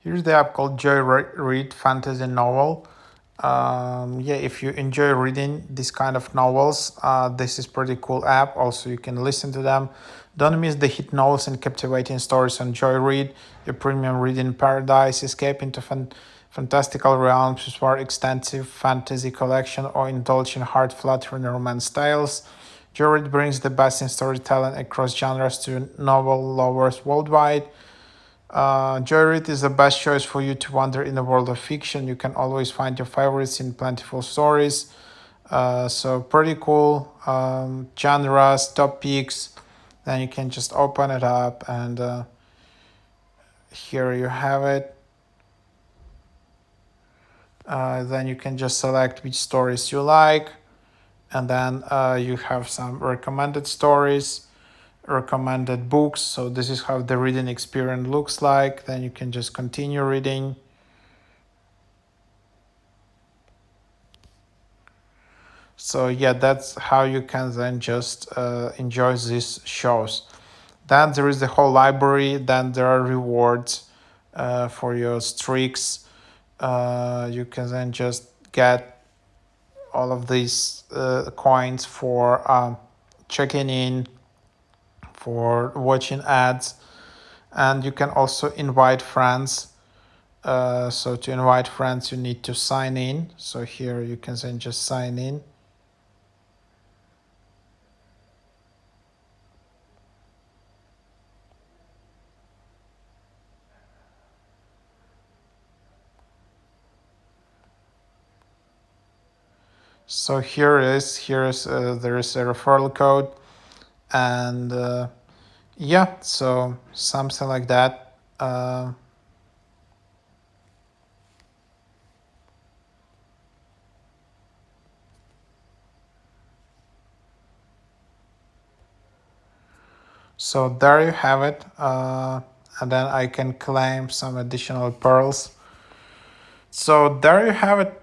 Here's the app called Joyread Fantasy Novel. Yeah, if you enjoy reading this kind of novels, this is pretty cool app. Also, you can listen to them. Don't miss the hit novels and captivating stories on Joyread, your premium reading paradise. Escape into fantastical realms with more extensive fantasy collection or indulge in heart-fluttering romance tales. Joyread brings the best in storytelling across genres to novel lovers worldwide. Joyread is the best choice for you to wander in the world of fiction. You can always find your favorites in plentiful stories. So pretty cool genres, topics. Then you can just open it up and here you have it. Then you can just select which stories you like. And then you have some recommended stories, recommended books. So this is how the reading experience looks like. Then you can just continue reading. So yeah, that's how you can then just enjoy these shows. Then there is the whole library. Then there are rewards for your streaks. You can then just get all of these coins for checking in, for watching ads, and you can also invite friends. So to invite friends, you need to sign in. So here you can then just sign in. So here is there is a referral code, and yeah, so something like that. So there you have it, and then I can claim some additional pearls. So there you have it.